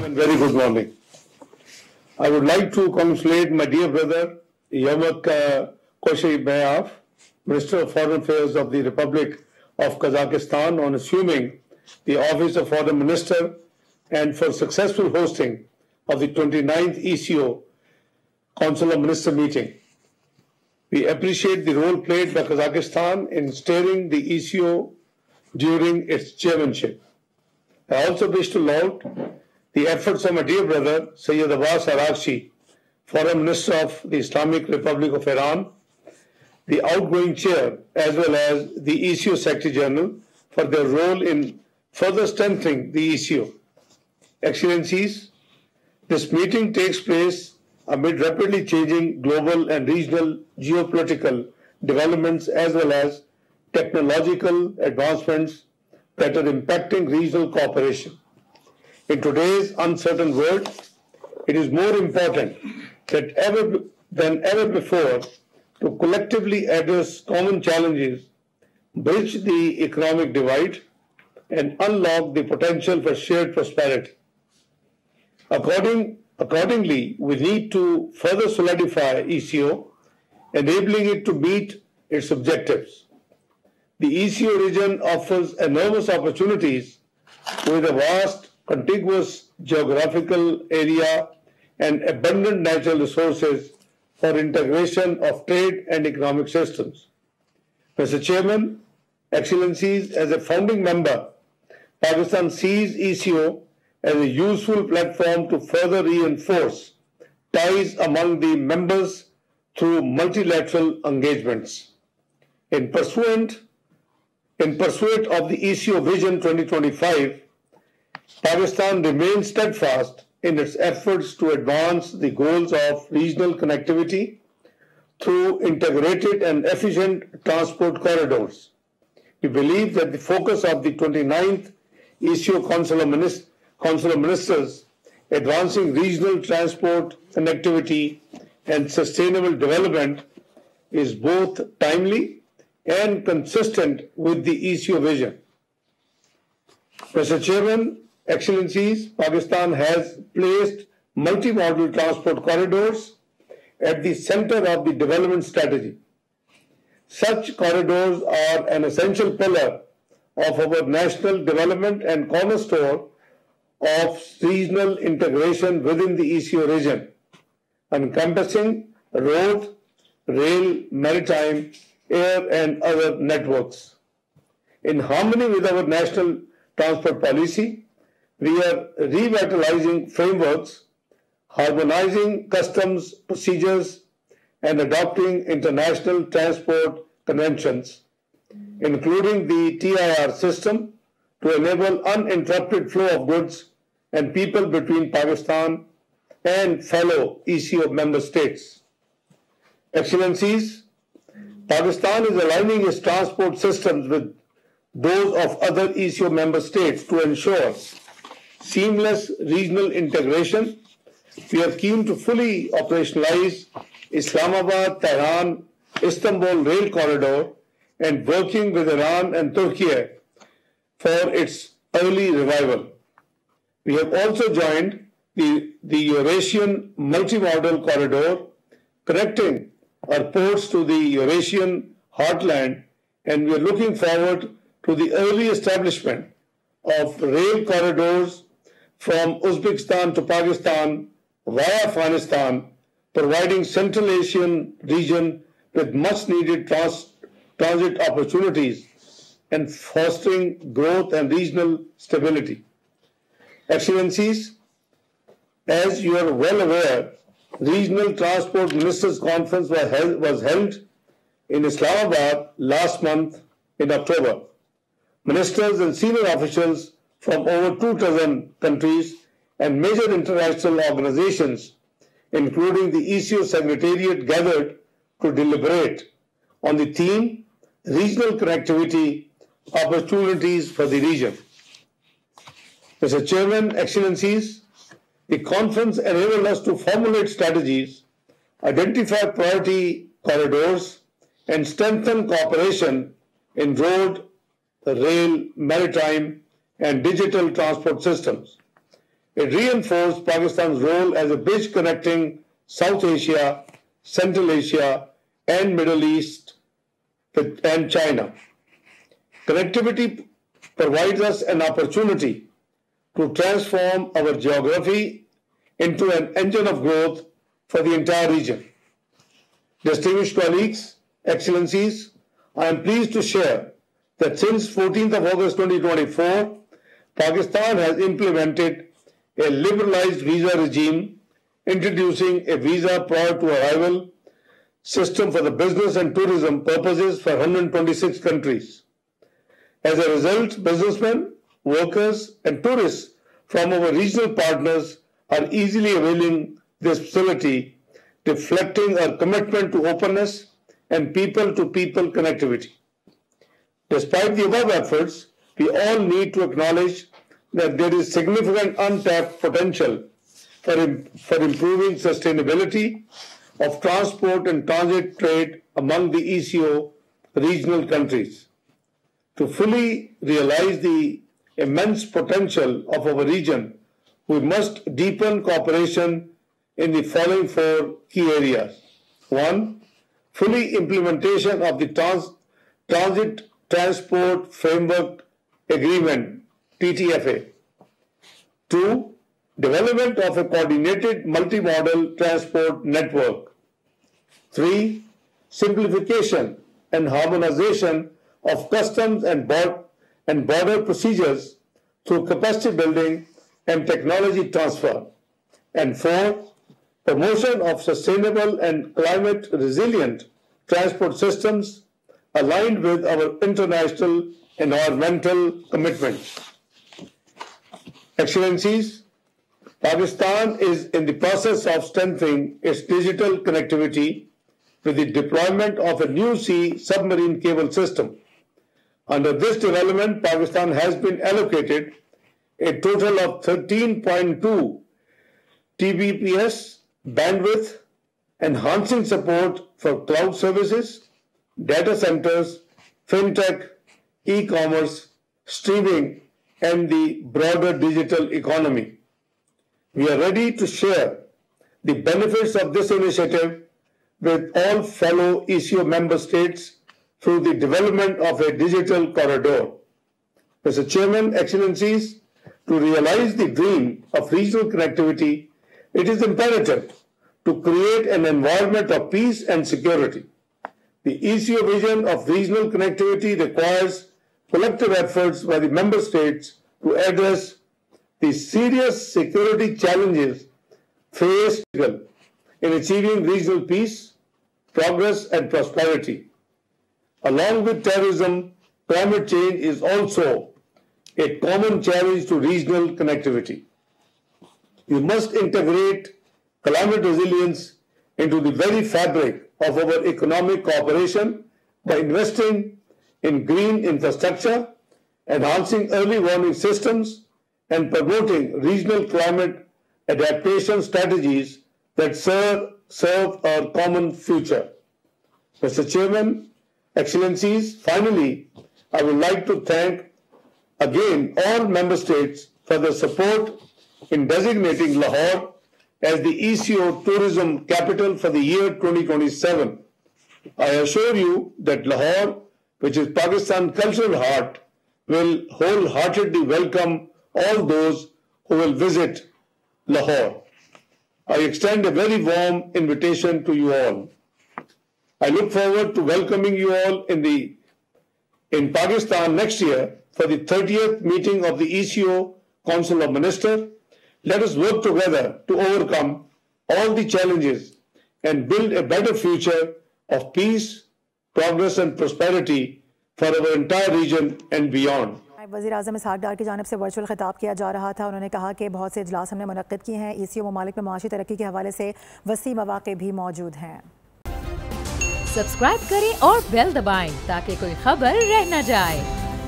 and very good morning. I would like to congratulate my dear brother, Yamak Koshebayev, Minister of Foreign Affairs of the Republic of Kazakhstan, on assuming the office of Foreign Minister and for successful hosting of the 29th ECO Council of Ministers meeting. We appreciate the role played by Kazakhstan in steering the ECO during its chairmanship. I also wish to laud the efforts of my dear brother, Sayyid Abbas Araghchi, Foreign Minister of the Islamic Republic of Iran, the outgoing chair, as well as the ECO Secretary General, for their role in further strengthening the ECO. Excellencies, this meeting takes place amid rapidly changing global and regional geopolitical developments as well as technological advancements that are impacting regional cooperation. In today's uncertain world, it is more important than ever before to collectively address common challenges, bridge the economic divide, and unlock the potential for shared prosperity. Accordingly, we need to further solidify ECO, enabling it to meet its objectives. The ECO region offers enormous opportunities with a vast, contiguous geographical area and abundant natural resources for integration of trade and economic systems. Mr. Chairman, Excellencies, as a founding member, Pakistan sees ECO as a useful platform to further reinforce ties among the members through multilateral engagements. In pursuit of the ECO Vision 2025, Pakistan remains steadfast in its efforts to advance the goals of regional connectivity through integrated and efficient transport corridors. We believe that the focus of the 29th ECO Council of Ministers, advancing regional transport connectivity and sustainable development, is both timely and consistent with the ECO vision. Mr. Chairman, Excellencies, Pakistan has placed multimodal transport corridors at the center of the development strategy. Such corridors are an essential pillar of our national development and cornerstone of regional integration within the ECO region, encompassing road, rail, maritime, air, and other networks. In harmony with our national transport policy, we are revitalizing frameworks, harmonizing customs procedures, and adopting international transport conventions, including the TIR system, to enable uninterrupted flow of goods and people between Pakistan and fellow ECO member states. Excellencies, Pakistan is aligning its transport systems with those of other ECO member states to ensure seamless regional integration. We are keen to fully operationalize Islamabad, Tehran, Istanbul rail corridor and working with Iran and Turkey for its early revival. We have also joined the Eurasian multimodal corridor, connecting our ports to the Eurasian heartland, and we are looking forward to the early establishment of rail corridors from Uzbekistan to Pakistan via Afghanistan, providing Central Asian region with much needed transit opportunities and fostering growth and regional stability. Excellencies, as you are well aware, Regional Transport Ministers Conference was held in Islamabad last month in October. Ministers and senior officials from over 2 dozen countries and major international organizations, including the ECO Secretariat, gathered to deliberate on the theme Regional Connectivity Opportunities for the Region. Mr. Chairman, Excellencies, the conference enabled us to formulate strategies, identify priority corridors, and strengthen cooperation in road, rail, maritime, and digital transport systems. It reinforced Pakistan's role as a bridge connecting South Asia, Central Asia, and Middle East and China. Connectivity provides us an opportunity to transform our geography into an engine of growth for the entire region. Distinguished colleagues, Excellencies, I am pleased to share that since 14th of August 2024, Pakistan has implemented a liberalized visa regime, introducing a visa prior to arrival system for the business and tourism purposes for 126 countries. As a result, businessmen, workers, and tourists from our regional partners are easily availing this facility, reflecting our commitment to openness and people-to-people connectivity. Despite the above efforts, we all need to acknowledge that there is significant untapped potential for improving sustainability of transport and transit trade among the ECO regional countries. To fully realize the immense potential of our region, we must deepen cooperation in the following four key areas. 1. Fully implementation of the Transit Transport Framework Agreement, TTFA. 2. Development of a coordinated multimodal transport network. 3. Simplification and harmonization of customs and border procedures through capacity building and technology transfer. And 4. Promotion of sustainable and climate resilient transport systems aligned with our international environmental commitments. Excellencies, Pakistan is in the process of strengthening its digital connectivity with the deployment of a new sea submarine cable system. Under this development, Pakistan has been allocated a total of 13.2 Tbps bandwidth, enhancing support for cloud services, data centers, fintech, e-commerce, streaming, and the broader digital economy. We are ready to share the benefits of this initiative with all fellow ECO member states through the development of a digital corridor. Mr. Chairman, Excellencies, to realize the dream of regional connectivity, it is imperative to create an environment of peace and security. The ECO vision of regional connectivity requires collective efforts by the member states to address the serious security challenges faced in achieving regional peace, progress, and prosperity. Along with terrorism, climate change is also a common challenge to regional connectivity. We must integrate climate resilience into the very fabric of our economic cooperation by investing in green infrastructure, enhancing early warning systems, and promoting regional climate adaptation strategies that serve our common future. Mr. Chairman, Excellencies, finally, I would like to thank again all member states for their support in designating Lahore as the ECO tourism capital for the year 2027. I assure you that Lahore, which is Pakistan's cultural heart, will wholeheartedly welcome all those who will visit Lahore. I extend a very warm invitation to you all. I look forward to welcoming you all in Pakistan next year for the 30th meeting of the ECO Council of Ministers. Let us work together to overcome all the challenges and build a better future of peace, progress and prosperity for our entire region and beyond. वज़ीर आज़म इसहाक़ डार की जानिब से virtual खिताब किया जा रहा था। उन्होंने कहा कि बहुत से इजलास हमने मुनक़्क़िद किए हैं। ECO ममालिक में माशी तरक्की के हवाले से वसी मौक़े भी मौजूद हैं। सब्सक्राइब करें और बेल दबाएं ताकि कोई खबर रह न जाए।